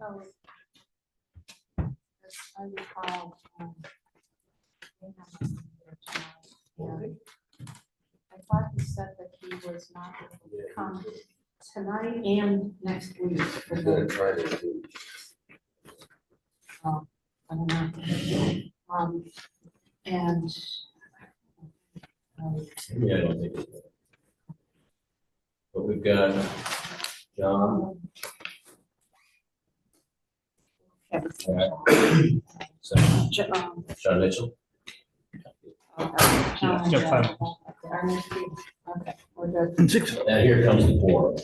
So, as I recall, we have him here tonight, and I thought he said that he was not able to come tonight and next week. I'm gonna try to do. I don't know. And Yeah, I don't think it will. But we've got John. So, John Mitchell. Okay, we're good. Now here comes the quorum.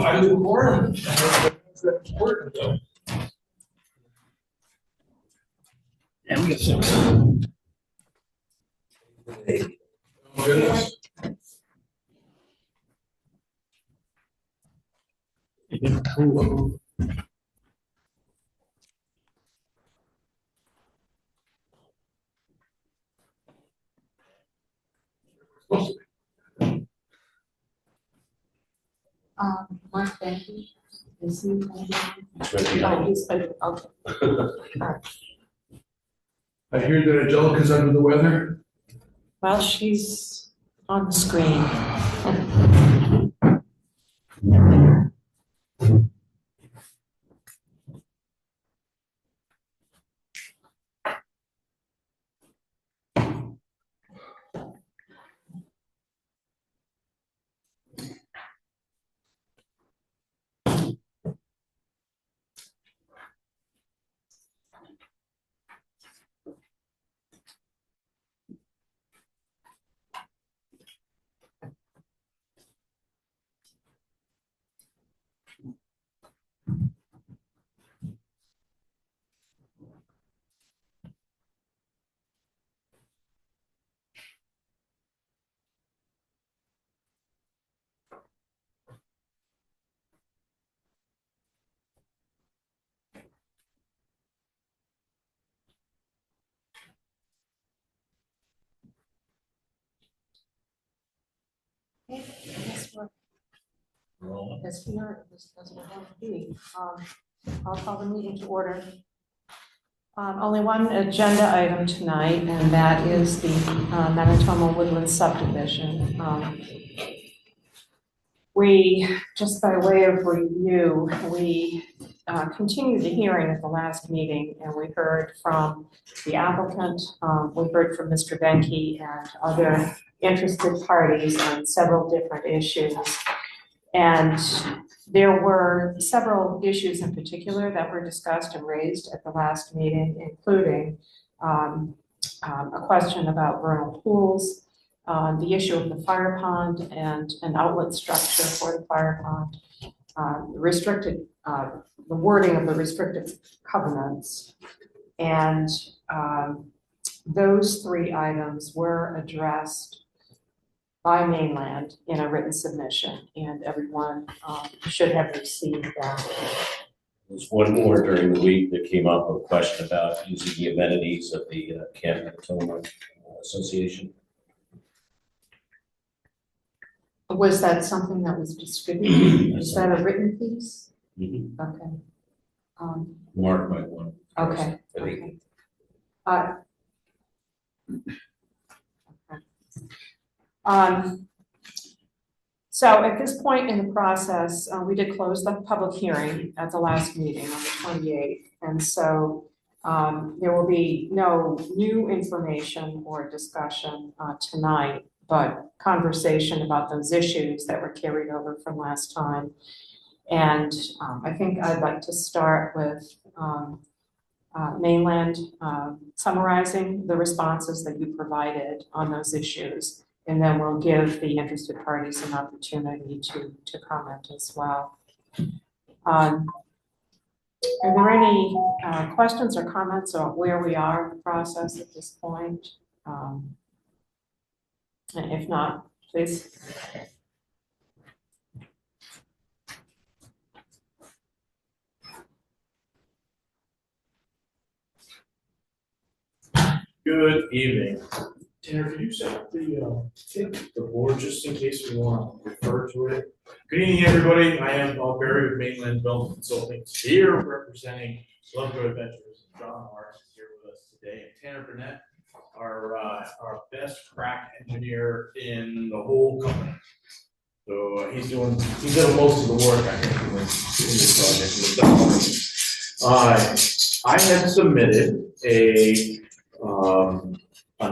I'm the quorum. That's important though. Yeah, we got six. Oh, goodness. Mark Benke, is he? It's right Oh, behind you. he's, okay. All right. I hear that Angelica's under the weather. Well, she's on the screen. Okay, I guess we're As here, this doesn't have to be. I'll call the meeting to order. Only one agenda item tonight, and that is the Manitoba Woodland subdivision. We, just by way of review, we continued the hearing at the last meeting, and we heard from the applicant, we heard from Mr. Benke and other interested parties on several different issues. And there were several issues in particular that were discussed and raised at the last meeting, including a question about vernal pools, the issue of the fire pond and an outlet structure for the fire pond, the wording of the restrictive covenants. And those three items were addressed by Mainland in a written submission, and everyone should have received that. There's one more during the week that came up, a question about using the amenities of the Camp Manitoba Association. Was that something that was distributed? Is that a written piece? Mm-hmm. Okay. Mark might want. Okay. So at this point in the process, we did close the public hearing at the last meeting on the 28th. And so there will be no new information or discussion tonight, but conversation about those issues that were carried over from last time. And I think I'd like to start with Mainland summarizing the responses that you provided on those issues. And then we'll give the interested parties an opportunity to comment as well. Are there any questions or comments on where we are in the process at this point? And if not, please. Good evening. Tanner, could you set up the board just in case we want to refer to it? Good evening, everybody. I am Bob Berry with Mainland Development Consulting here representing Lovejoy Ventures. John Marks is here with us today. And Tanner Burnett, our best crack engineer in the whole company. So he's done most of the work, I think, in this project. I had submitted a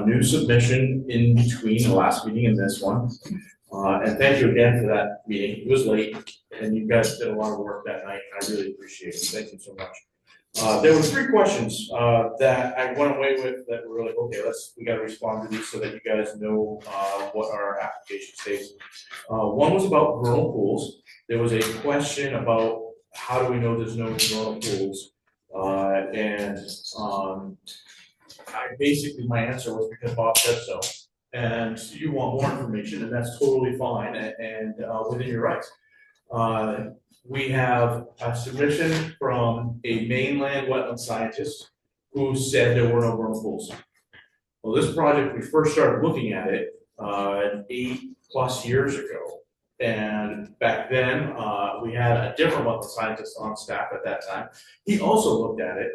new submission in between the last meeting and this one. And thank you again for that meeting. It was late and you guys did a lot of work that night. I really appreciate it. Thank you so much. There were 3 questions that I went away with that were like, okay, we gotta respond to these so that you guys know what our application states. One was about vernal pools. There was a question about how do we know there's no vernal pools? My answer was because Bob said so. And you want more information, and that's totally fine and within your rights. We have a submission from a mainland wetland scientist who said there were no vernal pools. Well, this project, we first started looking at it 8+ years ago. And back then, we had a different wetland scientist on staff at that time. He also looked at it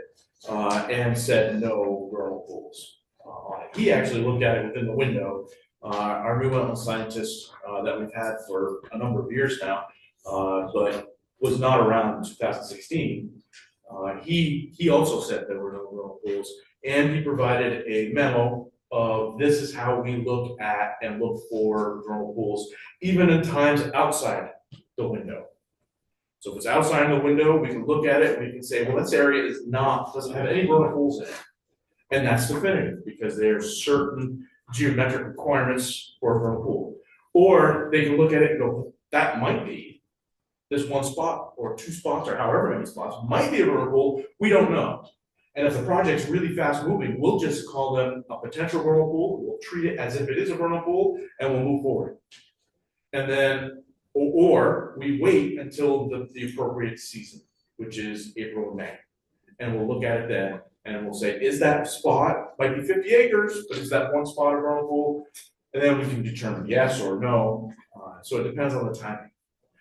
and said no vernal pools on it. He actually looked at it within the window. Our new wetland scientist that we've had for a number of years now, but was not around in 2016. He also said there were no vernal pools, and he provided a memo of this is how we look at and look for vernal pools, even in times outside the window. So if it's outside of the window, we can look at it and we can say, well, this area doesn't have any vernal pools in it. And that's definitive because there's certain geometric requirements for a vernal pool. Or they can look at it and go, that might be this one spot or 2 spots or however many spots might be a vernal pool, we don't know. And if the project's really fast moving, we'll just call them a potential vernal pool, we'll treat it as if it is a vernal pool, and we'll move forward. And then, or we wait until the appropriate season, which is April and May. And we'll look at it then, and we'll say, is that spot, might be 50 acres, but is that one spot a vernal pool? And then we can determine yes or no. So it depends on the timing.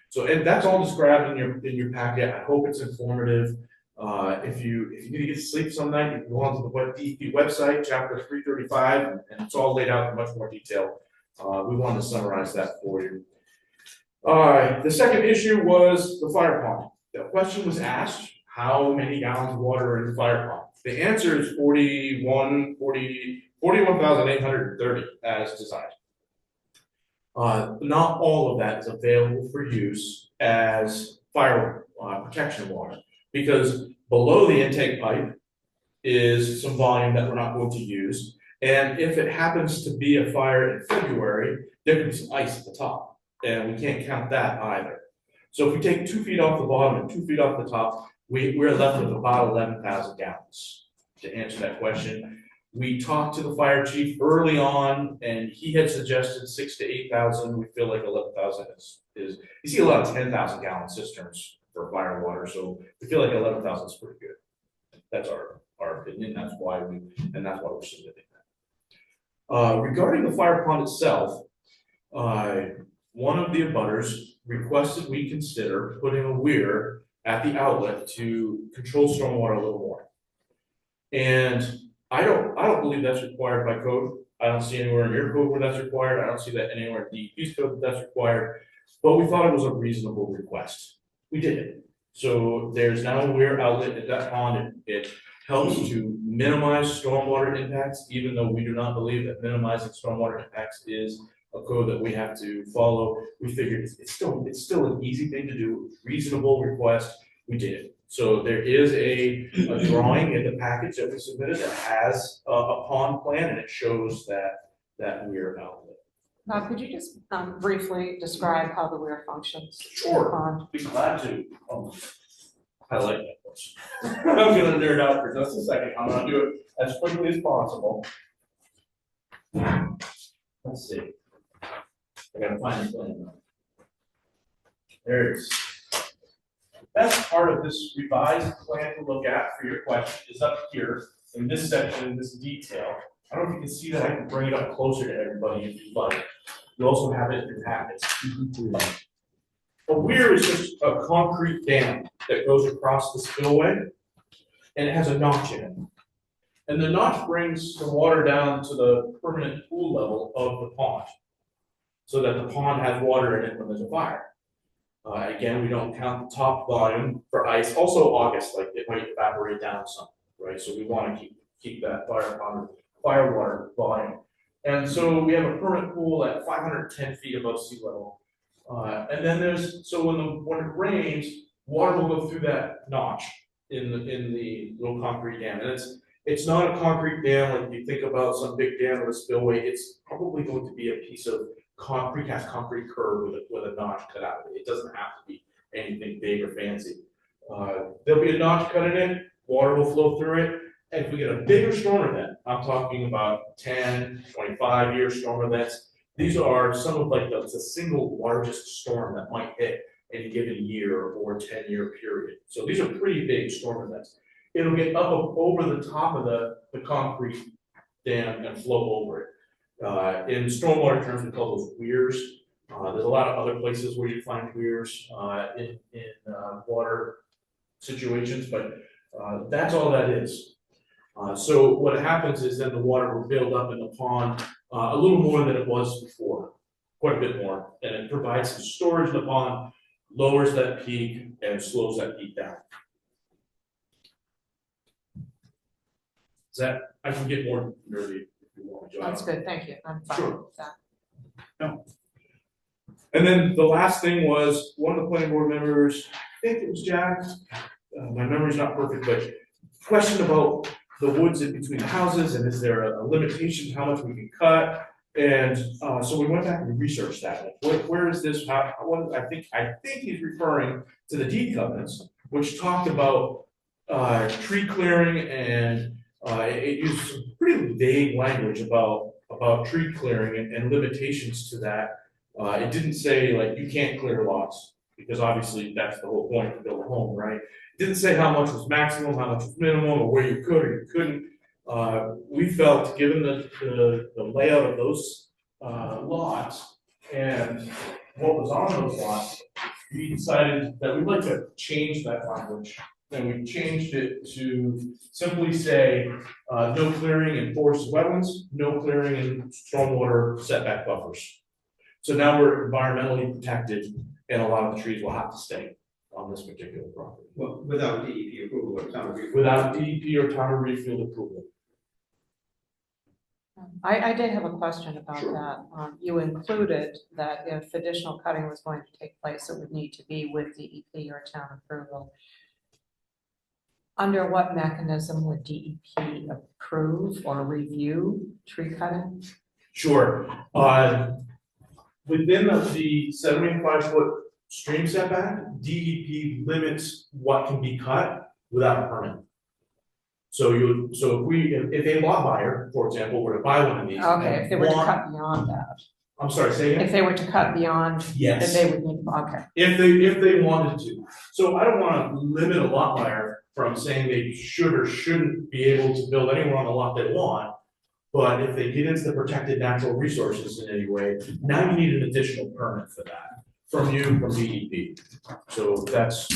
So, and that's all described in your packet. I hope it's informative. If you need to get to sleep some night, you can go onto the DEP website, chapter 335, and it's all laid out in much more detail. We wanted to summarize that for you. The second issue was the fire pond. The question was asked, how many gallons of water are in the fire pond? The answer is 41,830 as designed. Not all of that is available for use as fire protection water, because below the intake pipe is some volume that we're not going to use. And if it happens to be a fire in February, there could be some ice at the top, and we can't count that either. So if we take 2 feet off the bottom and 2 feet off the top, we're left with about 11,000 gallons. To answer that question, we talked to the fire chief early on, and he had suggested 6,000 to 8,000. We feel like 11,000 is. You see a lot of 10,000 gallon cisterns for fire water, so we feel like 11,000 is pretty good. That's our opinion. That's why we're submitting that. Regarding the fire pond itself, one of the abutters requested we consider putting a weir at the outlet to control stormwater a little more. And I don't believe that's required by code. I don't see anywhere in your code where that's required. I don't see that anywhere in DEP's code that's required. But we thought it was a reasonable request. We did it. So there's now a weir outlet at that pond. It helps to minimize stormwater impacts, even though we do not believe that minimizing stormwater impacts is a code that we have to follow. We figured it's still an easy thing to do, reasonable request. We did it. So there is a drawing in the package that we submitted that has a pond plan, and it shows that weir outlet. Could you just briefly describe how the weir functions? Sure. Be glad to. I like that question. I'm gonna nerd out for just a second. I'm gonna do it as quickly as possible. Let's see. I gotta find the plan. There it is. The best part of this revised plan to look at for your question is up here in this section, in this detail. I don't know if you can see that, I can bring it up closer to everybody if you'd like. You also have it in your packets. A weir is just a concrete dam that goes across the spillway, and it has a notch in it. And the notch brings the water down to the permanent pool level of the pond, so that the pond has water in it when there's a fire. Again, we don't count the top volume for ice. Also August, like it might evaporate down some, right? So we want to keep that fire water volume. And so we have a permanent pool at 510 feet above sea level. And then so when it rains, water will go through that notch in the little concrete dam. And it's not a concrete dam like you think about some big dam with a spillway. It's probably going to be a piece of precast concrete curb with a notch cut out of it. It doesn't have to be anything big or fancy. There'll be a notch cut in it, water will flow through it. And if we get a bigger storm event, I'm talking about 10, 25-year storm events. These are some of the single largest storm that might hit any given year or 10-year period. So these are pretty big storm events. It'll get up over the top of the concrete dam and flow over it. In stormwater terms, we call those weirs. There's a lot of other places where you find weirs in water situations, but that's all that is. So what happens is then the water will build up in the pond a little more than it was before, quite a bit more, and it provides some storage in the pond, lowers that peak, and slows that peak down. Is that, I can get more nerdy if you want, John. That's good, thank you, I'm fine Sure. with that. And then the last thing was, one of the planning board members, I think it was Jack, my memory's not perfect, but questioned about the woods in between the houses, and is there a limitation to how much we can cut? And so we went back and researched that. Where is this? I think he's referring to the deed covenants, which talked about tree clearing, and it used some pretty vague language about tree clearing and limitations to that. It didn't say you can't clear lots, because obviously that's the whole point to build a home, right? It didn't say how much was maximum, how much was minimum, or where you could or you couldn't. We felt, given the layout of those lots and what was on those lots, we decided that we'd like to change that language. And we changed it to simply say, no clearing in forest wetlands, no clearing in stormwater setback buffers. So now we're environmentally protected, and a lot of the trees will have to stay on this particular property. Well, without DEP approval or town review. Without DEP or town of Readfield approval. I did have a question about Sure. that. You included that if additional cutting was going to take place, it would need to be with DEP or town approval. Under what mechanism would DEP approve or review tree cutting? Sure. Within the 75-foot stream setback, DEP limits what can be cut without a permit. So if a lot buyer, for example, were to buy one of these. Okay, if they were to cut beyond that. I'm sorry, say again? If they were to cut beyond, then Yes. they would need, okay. If they wanted to. So I don't want to limit a lot buyer from saying they should or shouldn't be able to build anywhere on the lot they want. But if they get into the protected natural resources in any way, now you need an additional permit for that from DEP. So that's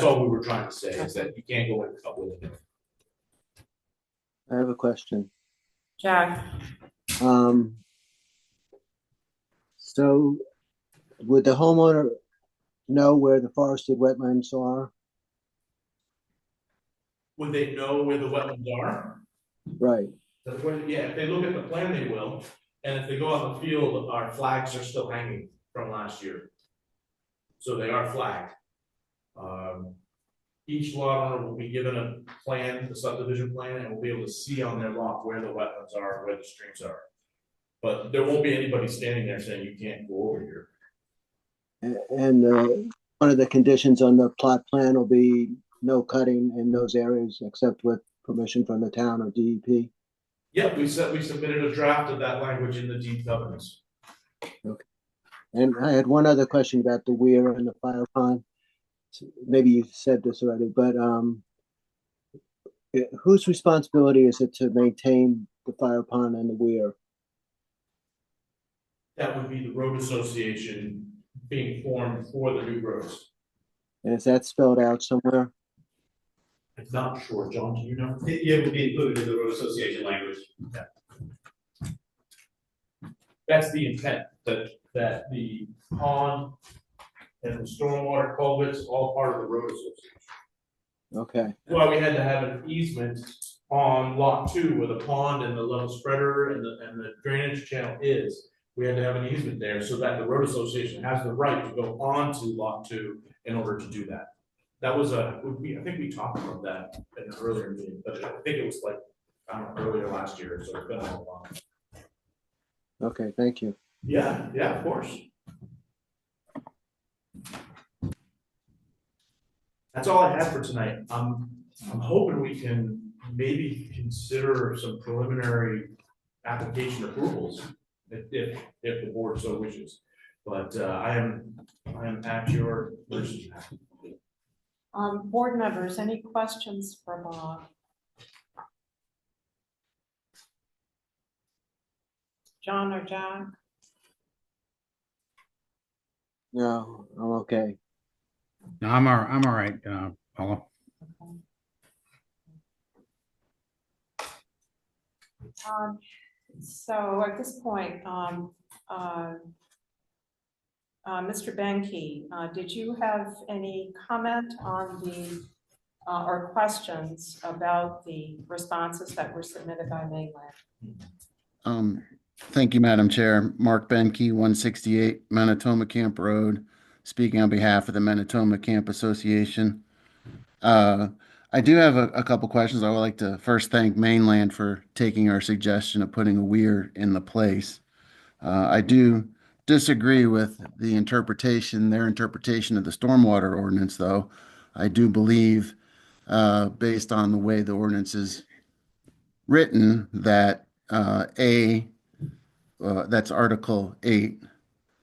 all we were trying to say, is that you can't go in a couple of them. I have a question. Jack, So would the homeowner know where the forested wetlands are? Would they know where the wetlands are? Right. Yeah, if they look at the plan, they will. And if they go out in the field, our flags are still hanging from last year. So they are flagged. Each lot owner will be given a plan, the subdivision plan, and will be able to see on their lot where the wetlands are, where the streams are. But there won't be anybody standing there saying you can't go over here. And one of the conditions on the plot plan will be no cutting in those areas except with permission from the town or DEP? Yep, we submitted a draft of that language in the deed covenants. Okay. And I had one other question about the weir and the fire pond. Maybe you said this already, but whose responsibility is it to maintain the fire pond and the weir? That would be the road association being formed for the new roads. And is that spelled out somewhere? I'm not sure, John, do you know? It would be included in the road association language. That's the intent, that the pond and the stormwater culverts, all part of the road association. Okay, That's why we had to have an easement on lot 2 where the pond and the level spreader and the drainage channel is. We had to have an easement there so that the road association has the right to go on to lot 2 in order to do that. That was I think we talked about that in an earlier meeting, but I think it was like, I don't know, earlier last year, so it's been a while. okay, thank you. Yeah, of course. That's all I had for tonight. I'm hoping we can maybe consider some preliminary application approvals if the board so wishes. But I am at your mercy. Board members, any questions for Bob? John or Jack? No, I'm okay. No, I'm all right, Paula. So at this point, Mr. Benke, did you have any comment on the, or questions about the responses that were submitted by Mainland? Thank you, Madam Chair. Mark Benke, 168 Manitoma Camp Road, speaking on behalf of the Manitoma Camp Association. I do have a couple questions. I would like to first thank Mainland for taking our suggestion of putting a weir in the place. I do disagree with their interpretation of the stormwater ordinance, though. I do believe, based on the way the ordinance is written, that that's Article 8,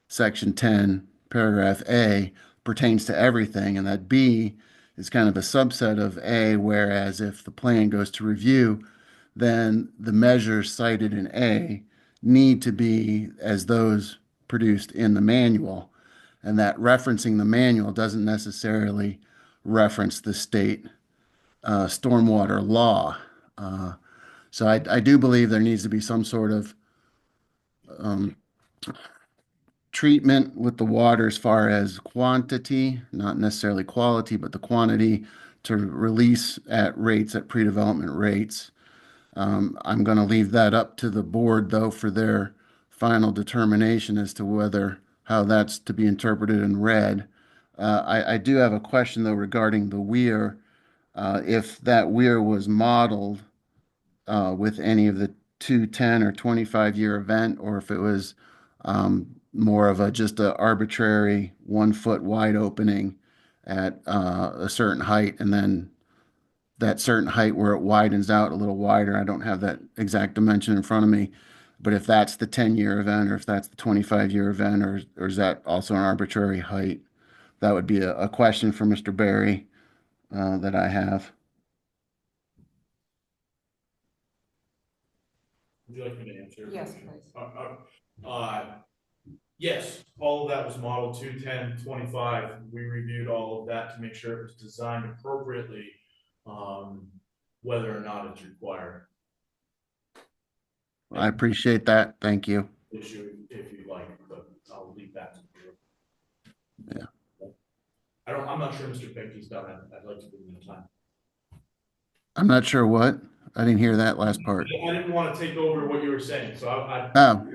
Section 10, Paragraph A, pertains to everything, and that B is kind of a subset of A, whereas if the plan goes to review, then the measures cited in A need to be as those produced in the manual, and that referencing the manual doesn't necessarily reference the state stormwater law. So I do believe there needs to be some sort of treatment with the water as far as quantity, not necessarily quality, but the quantity to release at pre-development rates. I'm going to leave that up to the board, though, for their final determination as to how that's to be interpreted and read. I do have a question, though, regarding the weir. If that weir was modeled with any of the 10 or 25-year event, or if it was more of just an arbitrary 1 foot wide opening at a certain height, and then that certain height where it widens out a little wider. I don't have that exact dimension in front of me, but if that's the 10-year event, or if that's the 25-year event, or is that also an arbitrary height? That would be a question for Mr. Barry that I have. Would you like me to answer? Yes, please. Yes, all of that was modeled 210-25. We reviewed all of that to make sure it was designed appropriately, whether or not it's required. I appreciate that. Thank you. Issue if you like, but I'll leave that to you. Yeah. I'm not sure Mr. Benke's done it. I'd like to give him the time. I'm not sure what. I didn't hear that last part. I didn't want to take over what you were saying, so Oh,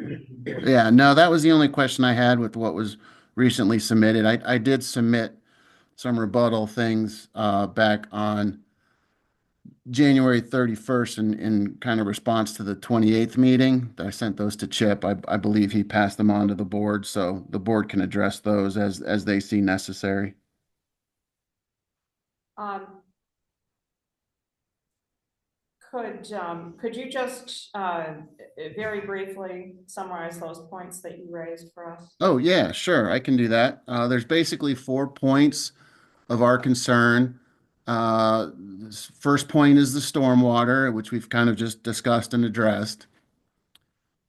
yeah, no, that was the only question I had with what was recently submitted. I did submit some rebuttal things back on January 31st in kind of response to the 28th meeting. I sent those to Chip. I believe he passed them on to the board, so the board can address those as they see necessary. Could you just very briefly summarize those points that you raised for us? Oh, yeah, sure. I can do that. There's basically 4 points of our concern This first point is the stormwater, which we've kind of just discussed and addressed.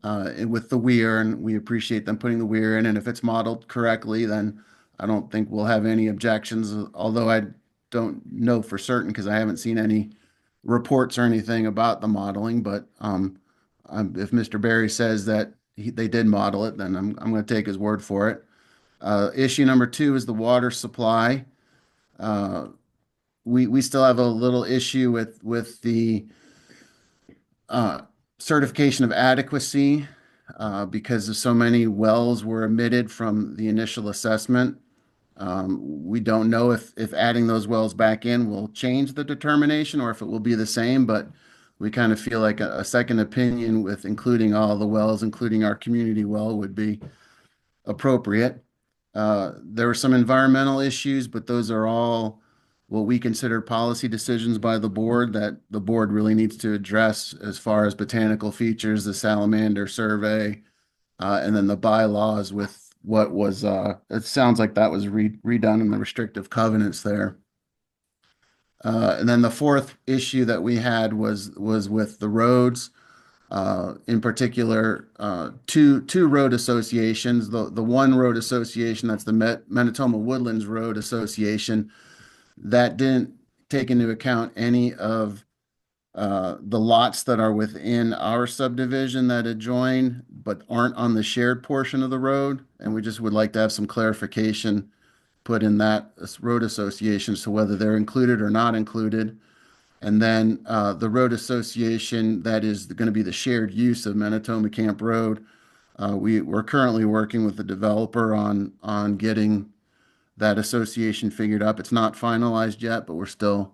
And with the weir, and we appreciate them putting the weir in, and if it's modeled correctly, then I don't think we'll have any objections, although I don't know for certain because I haven't seen any reports or anything about the modeling, but if Mr. Barry says that they did model it, then I'm going to take his word for it. Issue number 2 is the water supply. We still have a little issue with the certification of adequacy because of so many wells were omitted from the initial assessment. We don't know if adding those wells back in will change the determination or if it will be the same, but we kind of feel like a second opinion with including all the wells, including our community well, would be appropriate. There were some environmental issues, but those are all what we consider policy decisions by the board that the board really needs to address as far as botanical features, the salamander survey, and then the bylaws with what was, it sounds like that was redone in the restrictive covenants there. And then the fourth issue that we had was with the roads. In particular, two road associations. The one road association, that's the Manitoba Woodlands Road Association, that didn't take into account any of the lots that are within our subdivision that adjoin but aren't on the shared portion of the road. And we just would like to have some clarification put in that road association as to whether they're included or not included. And then the road association that is going to be the shared use of Manitoba Camp Road. We're currently working with the developer on getting that association figured up. It's not finalized yet, but we're still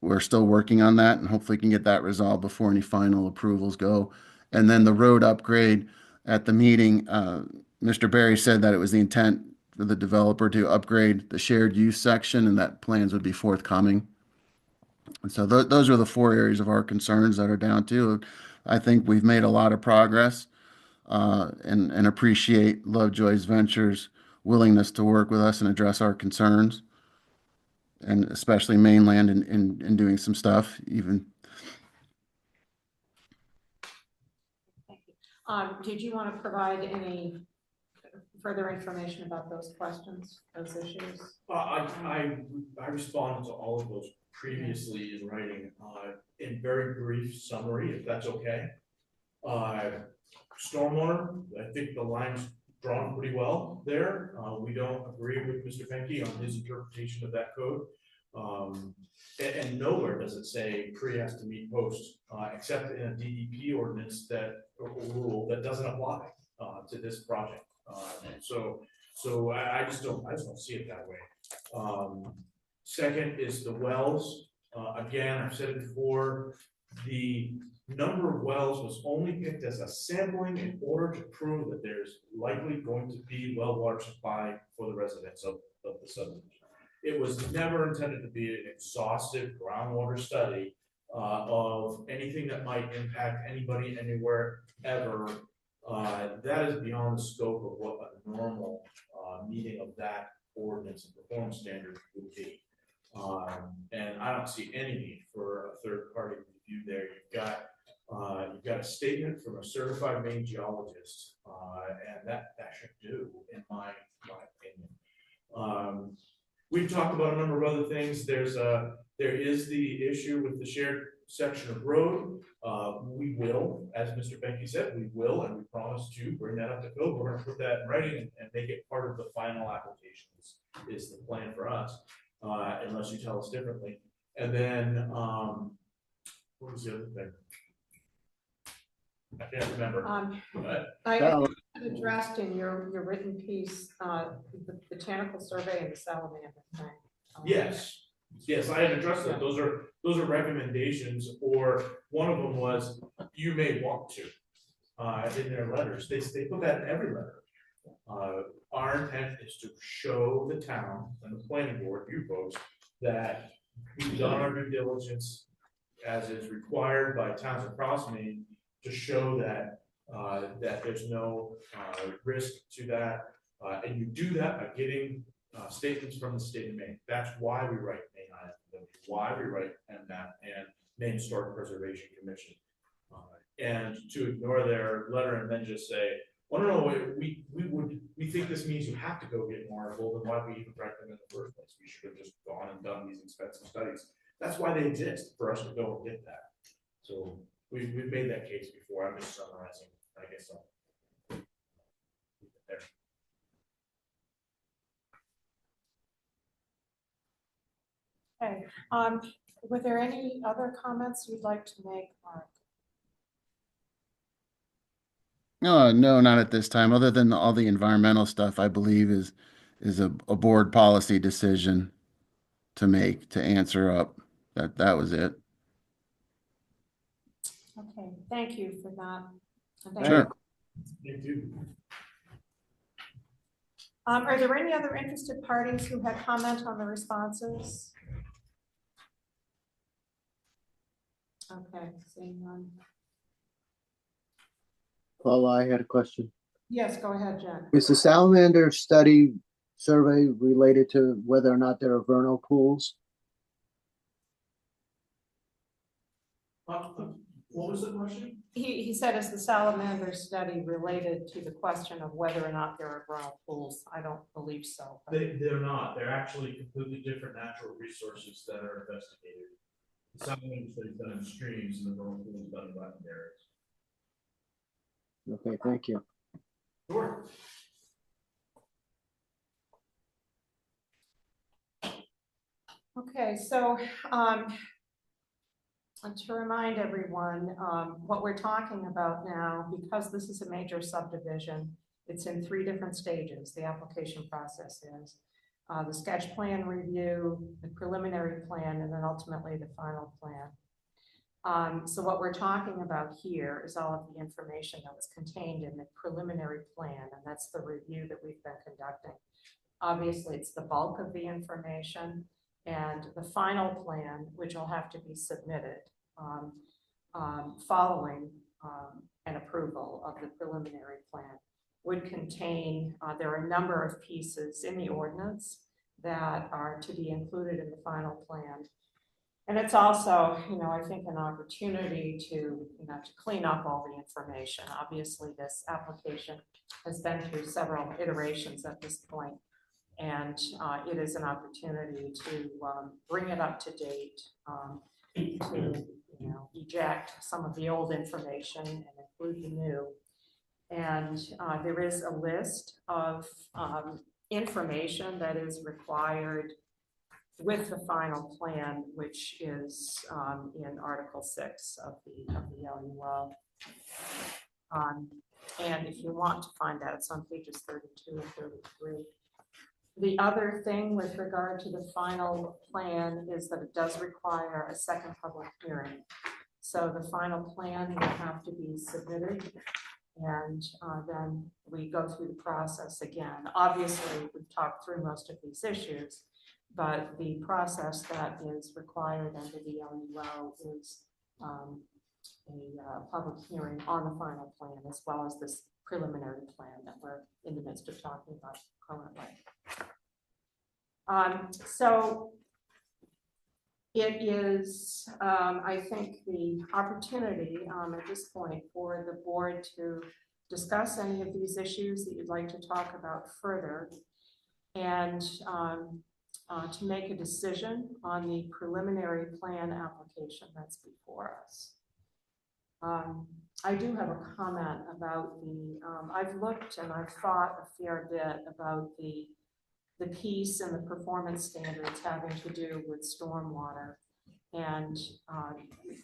working on that, and hopefully can get that resolved before any final approvals go. And then the road upgrade at the meeting, Mr. Barry said that it was the intent for the developer to upgrade the shared use section and that plans would be forthcoming. And so those are the 4 areas of our concerns that are down to. I think we've made a lot of progress and appreciate Lovejoy's Ventures' willingness to work with us and address our concerns, and especially mainland in doing some stuff even. Thank you. Did you want to provide any further information about those questions, those issues? I responded to all of those previously in writing, in very brief summary, if that's okay. Stormwater, I think the line's drawn pretty well there. We don't agree with Mr. Benke on his interpretation of that code. And nowhere does it say pre has to meet post, except in a DEP ordinance or rule that doesn't apply to this project. So I just don't see it that way. Second is the wells. Again, I've said it before, the number of wells was only picked as a sampling in order to prove that there's likely going to be well water supply for the residents of the subdivision. It was never intended to be an exhaustive groundwater study of anything that might impact anybody anywhere ever. That is beyond the scope of what a normal meeting of that ordinance and performance standard would be. And I don't see any need for a third-party review there. You've got a statement from a certified main geologist, and that should do, in my opinion. We've talked about a number of other things. There is the issue with the shared section of road. We will, as Mr. Benke said, we will, and we promise to bring that up to code. We're going to put that in writing and make it part of the final application. Is the plan for us, unless you tell us differently. And then, what was the other thing? I can't remember. I addressed in your written piece the botanical survey and the salamander thing. Yes, I had addressed that. Those are recommendations, or one of them was you may want to in their letters. They put that in every letter. Our intent is to show the town and the planning board, you folks, that we've done our due diligence as is required by towns across Maine to show that that there's no risk to that, and you do that by getting statements from the state of Maine. That's why we write Maine why we write and Maine Historic Preservation Commission. And to ignore their letter and then just say, well, no, we think this means you have to go get more article, then why we even write them in the first place? We should have just gone and done these expensive studies. That's why they exist, for us to go and get that. So we've made that case before. I'm just summarizing, I guess. There. Okay, were there any other comments you'd like to make, Mark? No, not at this time, other than all the environmental stuff, I believe is a board policy decision to make, to answer up. That was it. Okay, thank you for that. And thank Sure. Thank you. Are there any other interested parties who had comment on the responses? Okay, seeing none. Paul, I had a question. Yes, go ahead, Jen. Is the salamander study survey related to whether or not there are vernal pools? What was the question? He said, is the salamander study related to the question of whether or not there are vernal pools? I don't believe so. But They're not. They're actually completely different natural resources that are investigated. The salamander study is done in streams and the vernal pool is done in wetland areas. Okay, thank you. Sure. Okay, so to remind everyone, what we're talking about now, because this is a major subdivision, it's in 3 different stages. The application process is the sketch plan review, the preliminary plan, and then ultimately the final plan. So what we're talking about here is all of the information that was contained in the preliminary plan, and that's the review that we've been conducting. Obviously, it's the bulk of the information, and the final plan, which will have to be submitted following an approval of the preliminary plan, would contain, there are a number of pieces in the ordinance that are to be included in the final plan. And it's also, I think an opportunity to, to clean up all the information. Obviously, this application has been through several iterations at this point, and it is an opportunity to bring it up to date, to eject some of the old information and include the new. And there is a list of information that is required with the final plan, which is in Article 6 of the LUL. And if you want to find that, it's on pages 32 and 33. The other thing with regard to the final plan is that it does require a second public hearing. So the final plan will have to be submitted, and then we go through the process again. Obviously, we've talked through most of these issues, but the process that is required under the LUL is a public hearing on the final plan, as well as this preliminary plan that we're in the midst of talking about currently. So it is, I think, the opportunity at this point for the board to discuss any of these issues that you'd like to talk about further, and to make a decision on the preliminary plan application that's before us. I do have a comment about the, I've looked and I've thought a fair bit about the piece and the performance standards having to do with stormwater. And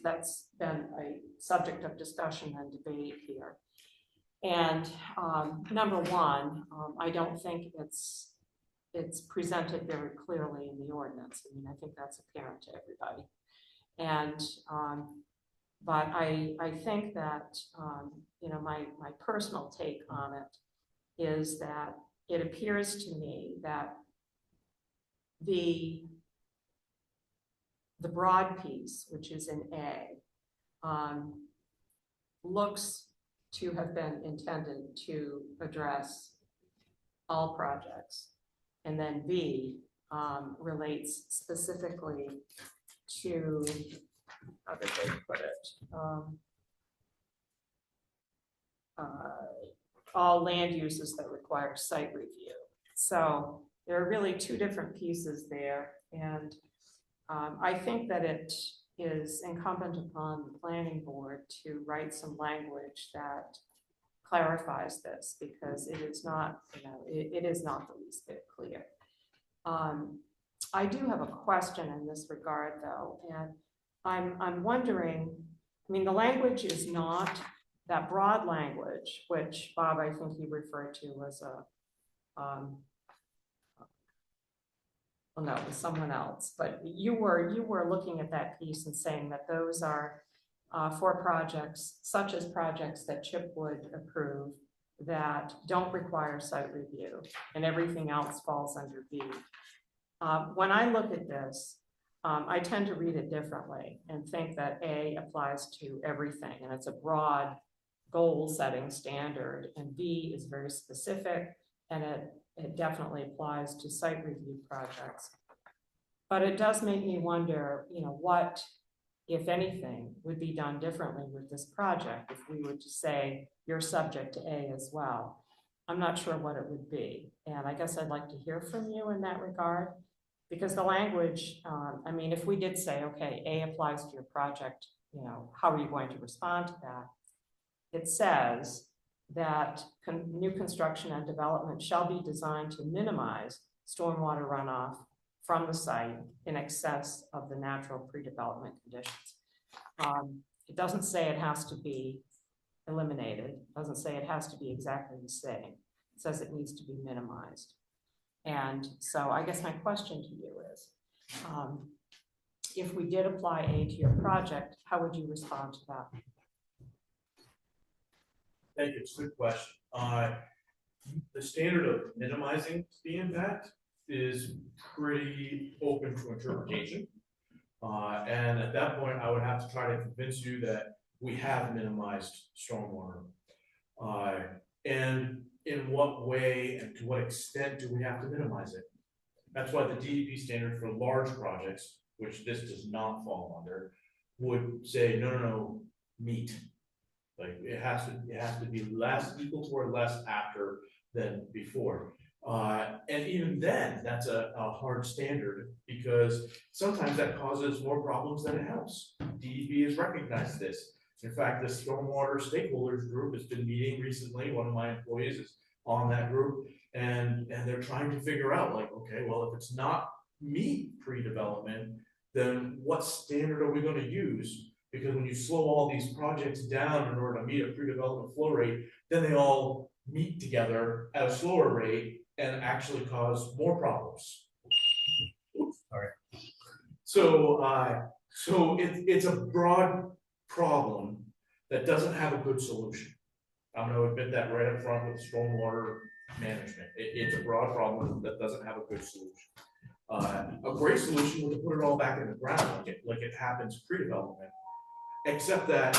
that's been a subject of discussion and debate here. And number one, I don't think it's presented very clearly in the ordinance. I mean, I think that's apparent to everybody. And but I think that my personal take on it is that it appears to me that the broad piece, which is in A, looks to have been intended to address all projects. And then B relates specifically to, how did they put it? All land uses that require site review. So there are really two different pieces there. And I think that it is incumbent upon the planning board to write some language that clarifies this, because it is not, it is not the least bit clear. I do have a question in this regard though, and I'm wondering, I mean, the language is not that broad language, which Bob, I think you referred to as a, well, no, it was someone else, but you were looking at that piece and saying that those are for projects, such as projects that Chip would approve that don't require site review, and everything else falls under B. When I look at this, I tend to read it differently and think that A applies to everything, and it's a broad goal-setting standard, and B is very specific, and it definitely applies to site review projects. But it does make me wonder, what, if anything, would be done differently with this project if we were to say you're subject to A as well. I'm not sure what it would be, and I guess I'd like to hear from you in that regard, because the language, I mean, if we did say, okay, A applies to your project, how are you going to respond to that? It says that new construction and development shall be designed to minimize stormwater runoff from the site in excess of the natural pre-development conditions. It doesn't say it has to be eliminated. It doesn't say it has to be exactly the same. It says it needs to be minimized. And so I guess my question to you is, if we did apply A to your project, how would you respond to that? Thank you, it's a good question. The standard of minimizing the impact is pretty open to interpretation. And at that point, I would have to try to convince you that we have minimized stormwater. And in what way and to what extent do we have to minimize it? That's why the DEP standard for large projects, which this does not fall under, would say, no, meet. Like it has to be less, equal to or less after than before. And even then, that's a hard standard, because sometimes that causes more problems than it helps. DEP has recognized this. In fact, the stormwater stakeholders group has been meeting recently. One of my employees is on that group, and they're trying to figure out, like, okay, well, if it's not meet pre-development, then what standard are we going to use? Because when you slow all these projects down in order to meet a pre-development flow rate, then they all meet together at a slower rate and actually cause more problems. Oops, sorry. So it's a broad problem that doesn't have a good solution. I'm going to admit that right up front with stormwater management. It's a broad problem that doesn't have a good solution. A great solution would put it all back in the ground like it happens pre-development. Except that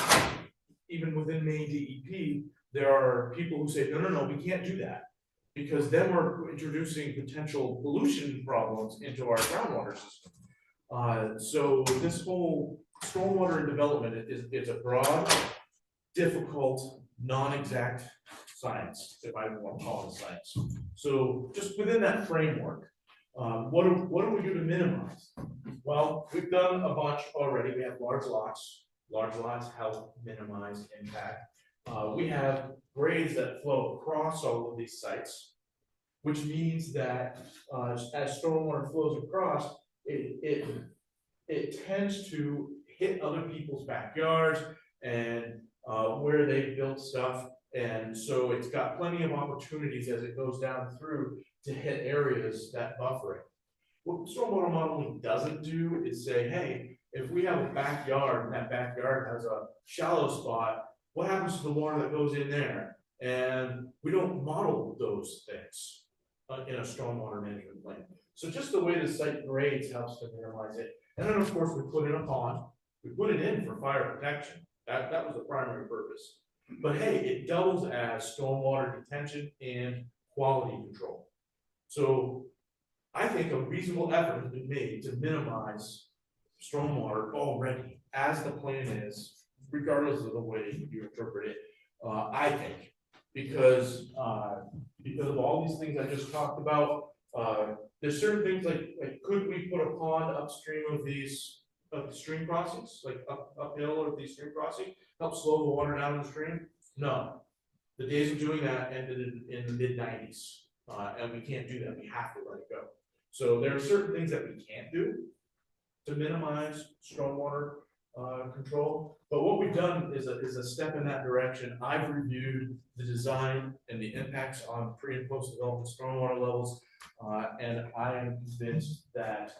even within Maine DEP, there are people who say, no, we can't do that, because then we're introducing potential pollution problems into our groundwater system. So this whole stormwater development is a broad, difficult, non-exact science, if I want to call it science. So just within that framework, what do we do to minimize? Well, we've done a bunch already. We have large lots. Large lots help minimize impact. We have grades that flow across all of these sites, which means that as stormwater flows across, it tends to hit other people's backyards and where they built stuff. And so it's got plenty of opportunities as it goes down through to hit areas that buffer it. What stormwater modeling doesn't do is say, hey, if we have a backyard and that backyard has a shallow spot, what happens to the water that goes in there? And we don't model those things in a stormwater management plan. So just the way the site grades helps to minimize it. And then of course we put in a pond. We put it in for fire protection. That was the primary purpose. But hey, it doubles as stormwater detention and quality control. So I think a reasonable effort has been made to minimize stormwater already, as the plan is, regardless of the way you interpret it, I think. Because of all these things I just talked about, there's certain things like could we put a pond upstream of these, of the stream crossings, like uphill of these stream crossings, help slow the water down in the stream? No. The days of doing that ended in the mid-90s, and we can't do that, we have to let it go. So there are certain things that we can't do to minimize stormwater control, but what we've done is a step in that direction. I've reviewed the design and the impacts on pre and post development stormwater levels, and I am convinced that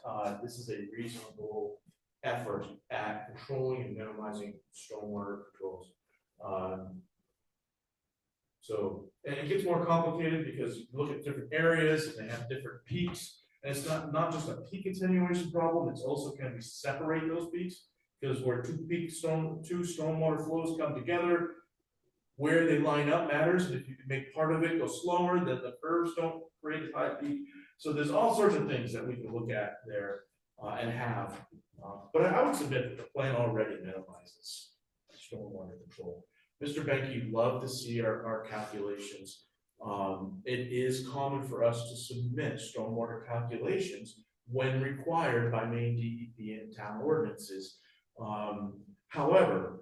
this is a reasonable effort at controlling and minimizing stormwater controls. So, and it gets more complicated because you look at different areas and they have different peaks. And it's not just a peak attenuation problem, it's also can we separate those peaks? Because where two stormwater flows come together, where they line up matters. And if you can make part of it go slower, then the curves don't create a high peak. So there's all sorts of things that we can look at there and have. But I would submit that the plan already minimizes stormwater control. Mr. Benke loved to see our calculations. It is common for us to submit stormwater calculations when required by Maine DEP and town ordinances. However,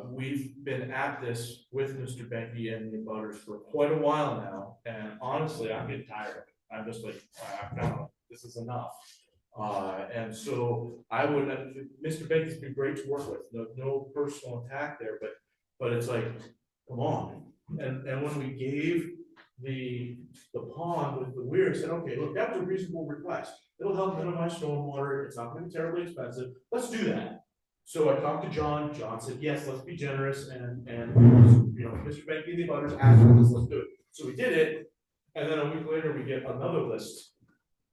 we've been at this with Mr. Benke and the abutters for quite a while now, and honestly, I'm getting tired. I'm just like, no, this is enough. And so I would, Mr. Benke's been great to work with. No personal attack there, but it's like, come on. And when we gave the pond with the weir, said, okay, look, that was a reasonable request. It'll help minimize stormwater. It's not going to be terribly expensive. Let's do that. So I talked to John. John said, yes, let's be generous. And you know, Mr. Benke and the abutters asked for this, let's do it. So we did it. And then a week later, we get another list.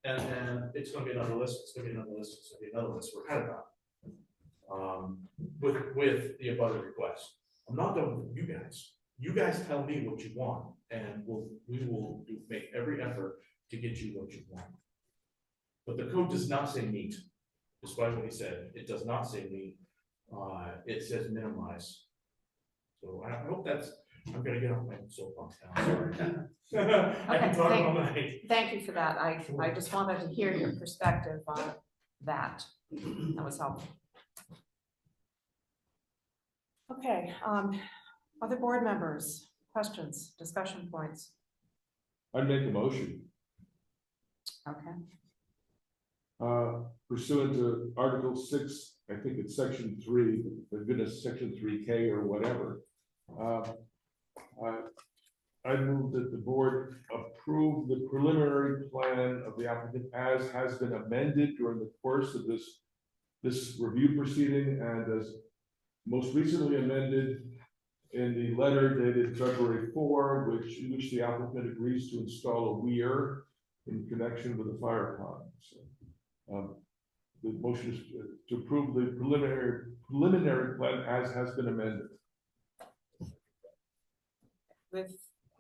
And it's going to be another list. It's going to be another list. It's going to be another list. We're kind of done with the abutter request. I'm not done with you guys. You guys tell me what you want, and we will make every effort to get you what you want. But the code does not say meet, despite what he said. It does not say meet. It says minimize. So I hope that's. I'm gonna get off my soapbox now. I can talk all night. Thank you for that. I just wanted to hear your perspective on that. That was helpful. Okay, other board members, questions, discussion points? I'd make a motion. Okay. Pursuant to Article 6, I think it's Section 3, but goodness, Section 3K or whatever. I move that the board approve the preliminary plan of the applicant as has been amended during the course of this review proceeding and as most recently amended in the letter dated February 4, in which the applicant agrees to install a weir in connection with the fire pond. So, the motion is to approve the preliminary plan as has been amended.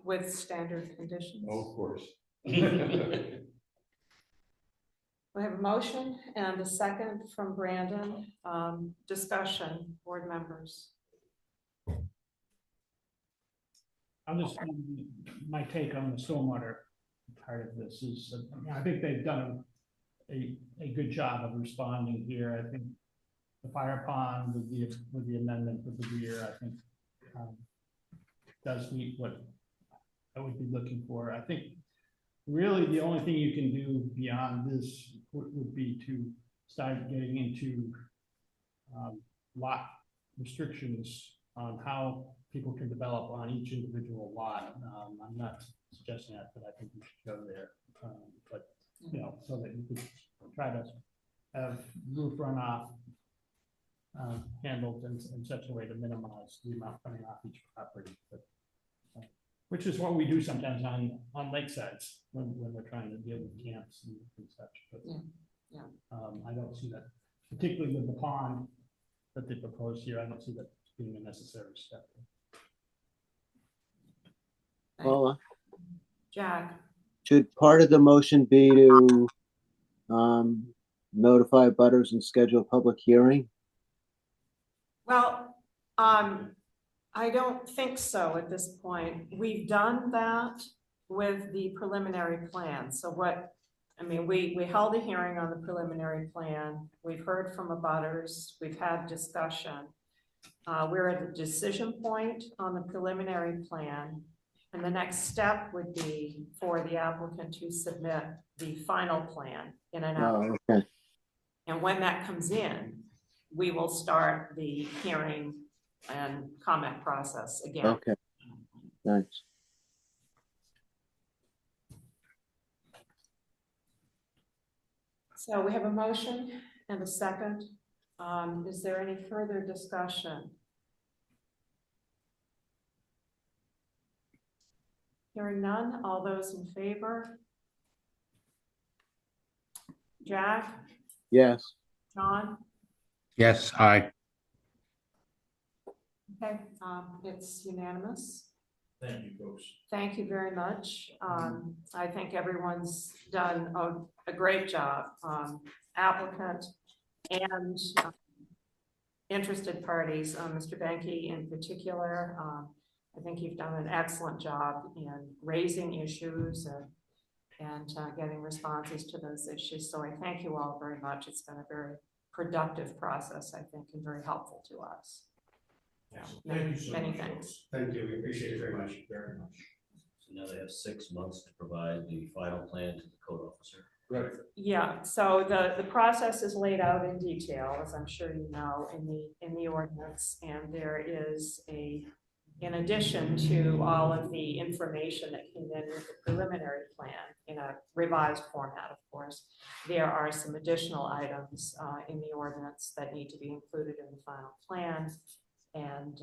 With standard conditions. Oh, of course. We have a motion and a second from Brandon. Discussion, board members. I'm just, my take on the stormwater part of this is, I think they've done a good job of responding here. I think the fire pond with the amendment with the weir, I think does meet what I would be looking for. I think really the only thing you can do beyond this would be to start getting into lot restrictions on how people can develop on each individual lot. I'm not suggesting that, but I think we should go there. But you know, so that you could try to have roof runoff handled in such a way to minimize the amount coming off each property. But, which is what we do sometimes on lakesides when we're trying to deal with camps and such. But I don't see that, particularly with the pond that they propose here. I don't see that being a necessary step. Paula? Jack. Should part of the motion be to notify butters and schedule a public hearing? Well, I don't think so at this point. We've done that with the preliminary plan. So we held a hearing on the preliminary plan. We've heard from abutters. We've had discussion. We're at the decision point on the preliminary plan. And the next step would be for the applicant to submit the final plan in an hour. Oh, okay. And when that comes in, we will start the hearing and comment process again. Okay. Thanks. So we have a motion and a second. Is there any further discussion? Hearing none, all those in favor? Jack, Yes. John? Yes, aye. Okay, it's unanimous. Thank you, folks. Thank you very much. I think everyone's done a great job, applicant and interested parties, Mr. Benke in particular. I think you've done an excellent job in raising issues and getting responses to those issues. So I thank you all very much. It's been a very productive process, I think, and very helpful to us. Thank you so Many much, thanks. folks. Thank you, we appreciate it very much. Very much. So now they have 6 months to provide the final plan to the code officer. Right. Yeah, so the process is laid out in detail, as I'm sure you know, in the ordinance, and there is in addition to all of the information that came in with the preliminary plan in a revised format, of course, there are some additional items in the ordinance that need to be included in the final plan. And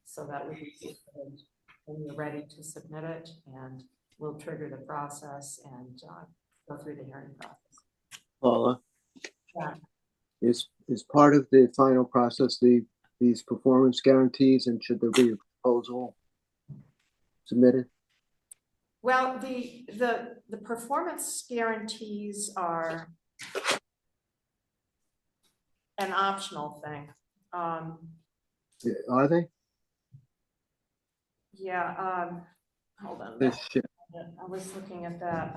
so that will be submitted when you're ready to submit it, and we'll trigger the process and go through the hearing process. Paula? Yeah. Is part of the final process these performance guarantees, and should there be a proposal submitted? Well, the performance guarantees are an optional thing. Are they? Yeah, hold on. This shit. I was looking at that.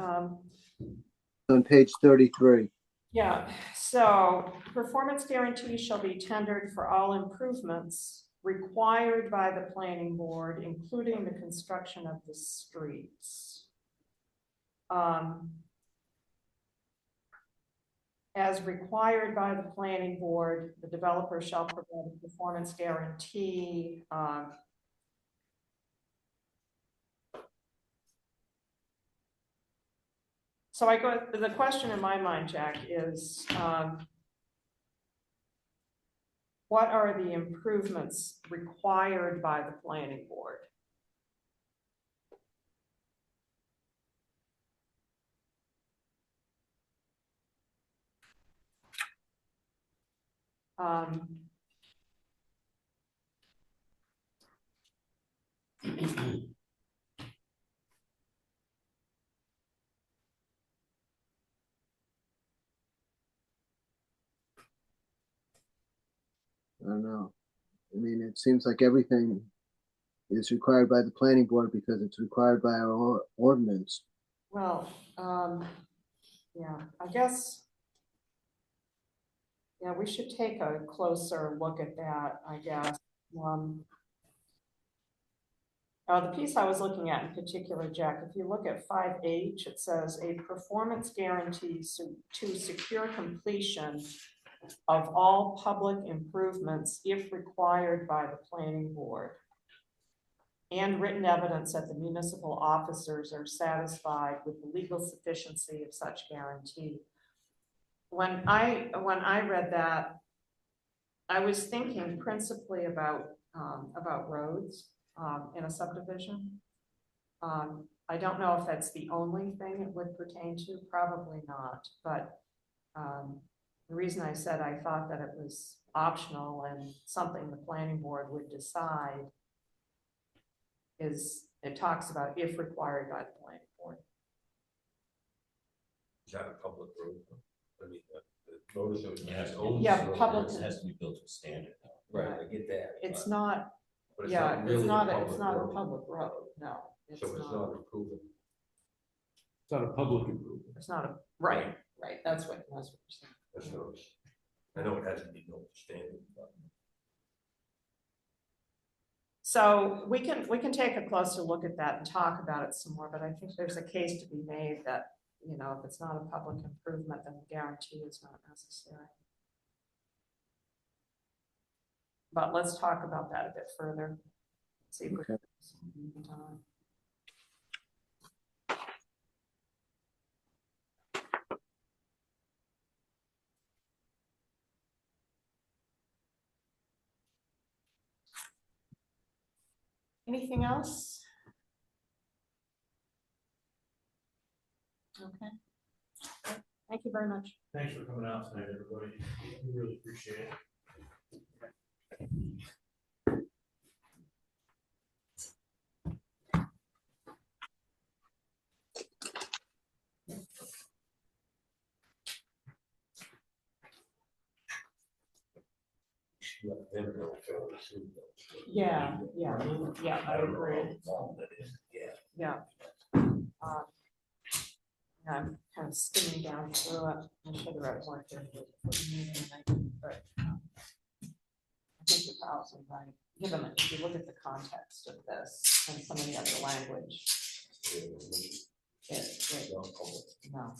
On page 33. Yeah, so performance guarantees shall be tendered for all improvements required by the planning board, including the construction of the streets. As required by the planning board, the developer shall provide a performance guarantee. So the question in my mind, Jack, is what are the improvements required by the planning board? I don't know. I mean, it seems like everything is required by the planning board because it's required by our ordinance. Well, yeah, I guess, yeah, we should take a closer look at that, I guess. The piece I was looking at in particular, Jack, if you look at 5H, it says a performance guarantee to secure completion of all public improvements if required by the planning board, and written evidence that the municipal officers are satisfied with the legal sufficiency of such guarantee. When I read that, I was thinking principally about roads in a subdivision. I don't know if that's the only thing it would pertain to, probably not, but the reason I said I thought that it was optional and something the planning board would decide is it talks about if required by the planning board. Is that a public road? I mean, the notice of. Yeah, public- It has to be built to standard. Right, I get that. It's but- not, But it's yeah, not really a public a public road, no. So it's not improvement. It's not a public improvement. It's not a, right, that's what you're saying. That's what I know it has to be built to standard, but. So we can take a closer look at that and talk about it some more, but I think there's a case to be made that, you know, if it's not a public improvement, then the guarantee is not necessary. But let's talk about that a bit further. See if we can some time. Anything else? Okay. Thank you very much. Thanks for coming out tonight, everybody. We really appreciate it. Yeah, I agree. Yeah. I'm kind of skimming down through it. I should have read more here for the meeting, but I think you're probably right. Given that if you look at the context of this and some of the other language, no.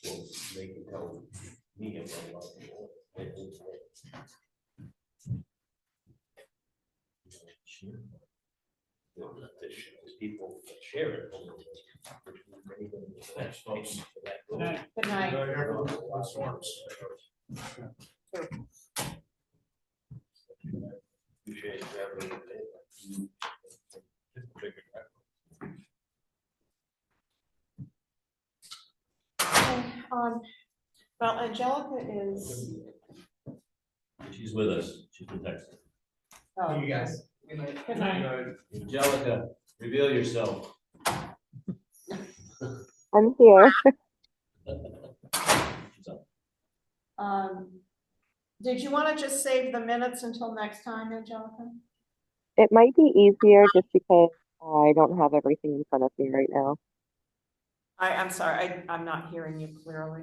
Well, they can tell me about people share it. Good night. Good night, everyone. Good storms. Appreciate you. Well, Angelica is. She's with us. She's been texting. Oh, You guys. Good night. Angelica, reveal yourself. I'm here. Did you want to just save the minutes until next time, Angelica? It might be easier just because I don't have everything in front of me right now. I'm sorry, I'm not hearing you clearly.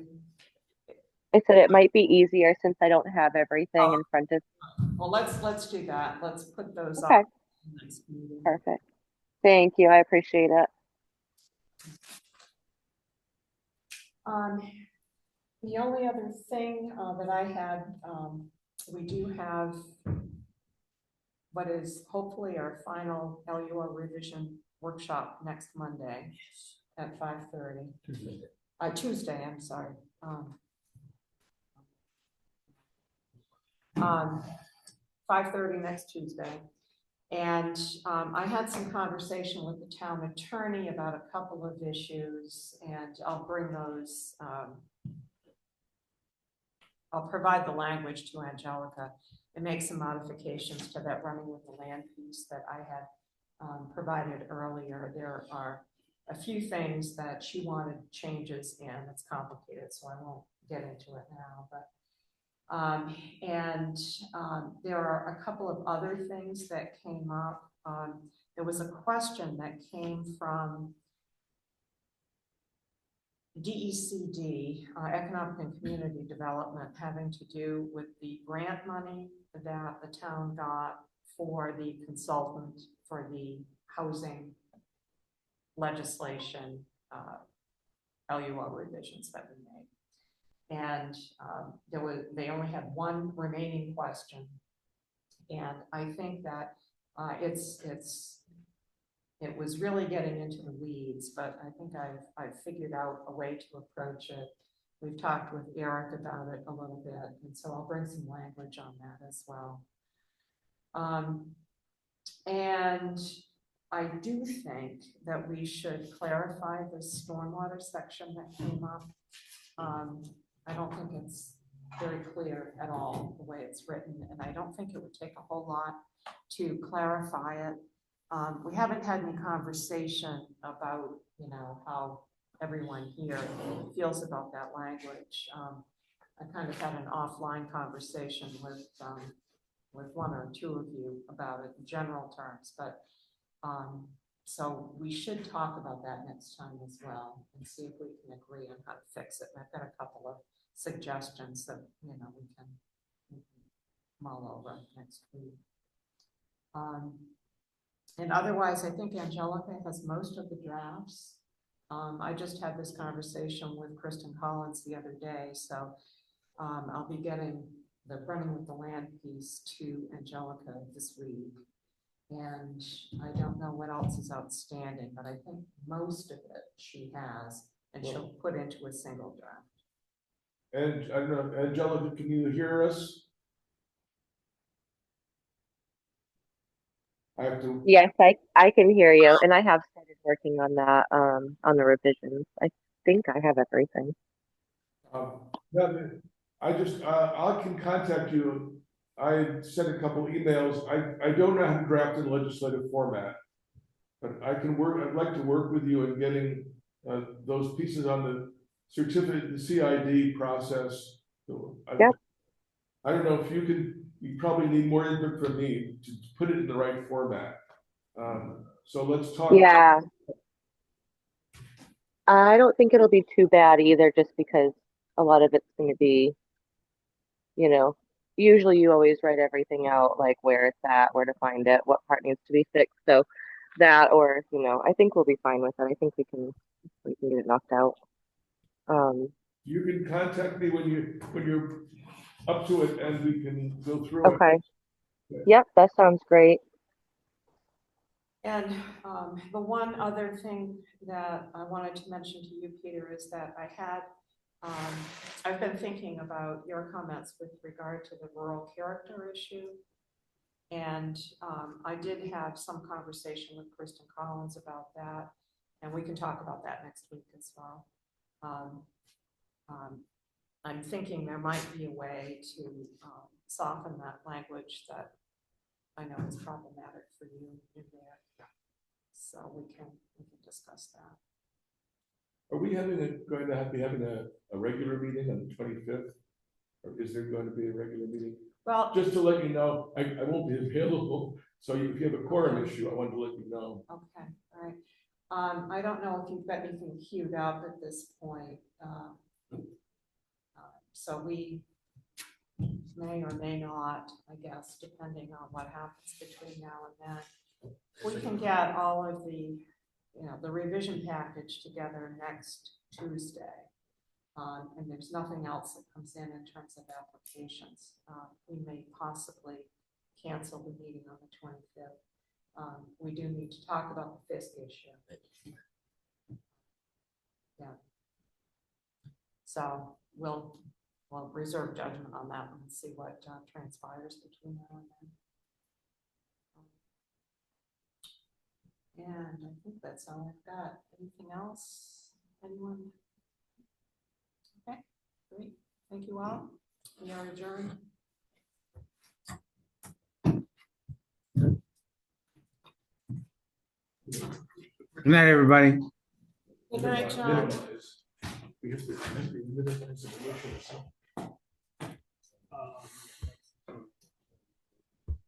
I said it might be easier since I don't have everything in front of me. Well, let's do that. Let's put those Okay. up. Next meeting. Perfect. Thank you. I appreciate it. The only other thing that I had, we do have what is hopefully our final LUO revision workshop next Monday at 5:30. Tuesday, I'm sorry. 5:30 next Tuesday. And I had some conversation with the town attorney about a couple of issues, and I'll bring those. I'll provide the language to Angelica and make some modifications to that running with the land piece that I had provided earlier. There are a few things that she wanted changes in. It's complicated, so I won't get into it now, but there are a couple of other things that came up. There was a question that came from DECD, Economic and Community Development, having to do with the grant money that the town got for the consultant for the housing legislation, LUO revisions that we made. And they only had one remaining question. And I think that it was really getting into the weeds, but I think I've figured out a way to approach it. We've talked with Eric about it a little bit, and so I'll bring some language on that as well. And I do think that we should clarify the stormwater section that came up. I don't think it's very clear at all the way it's written, and I don't think it would take a whole lot to clarify it. We haven't had any conversation about, how everyone here feels about that language. I kind of had an offline conversation with one or two of you about it in general terms, but so we should talk about that next time as well and see if we can agree on how to fix it. And I've got a couple of suggestions that, we can mull over next week. And otherwise, I think Angelica has most of the drafts. I just had this conversation with Kristen Collins the other day, so I'll be getting the running with the land piece to Angelica this week. And I don't know what else is outstanding, but I think most of it she has, and she'll put into a single draft. And I don't know, Angelica, can you hear us? I have to. Yes, I can hear you, and I have started working on that, on the revisions. I think I have everything. No, I can contact you. I sent a couple emails. I don't know how to draft in legislative format, but I'd like to work with you in getting those pieces on the certificate, the CID process. Yep. I don't know if you probably need more input from me to put it in the right format. So let's talk. Yeah. I don't think it'll be too bad either, just because a lot of it's going to be, usually you always write everything out, like where it's at, where to find it, what part needs to be fixed. So that, or, I think we'll be fine with it. I think we can get it knocked out. You can contact me when you're up to it and we can go through it. Okay. Yep, that sounds great. And the one other thing that I wanted to mention to you, Peter, is that I've been thinking about your comments with regard to the rural character issue. And I did have some conversation with Kristen Collins about that, and we can talk about that next week as well. I'm thinking there might be a way to soften that language that I know is problematic for you in there. So we can discuss that. Are we going to be having a regular meeting on the 25th? Or is there going to be a regular meeting? Well, just to let you know, I won't be available. So if you have a quorum issue, I wanted to let you know. Okay, all right. I don't know if you've got anything queued up at this point. So we may or may not, I guess, depending on what happens between now and then. We can get all of the, the revision package together next Tuesday. And there's nothing else that comes in terms of applications. We may possibly cancel the meeting on the 25th. We do need to talk about the FISC issue. Yeah. So we'll reserve judgment on that one and see what transpires between now and then. And I think that's all I've got. Anything else? Anyone? Okay, great. Thank you all. We are adjourned. Good night, everybody. Good night, John. We have to minimize the motion.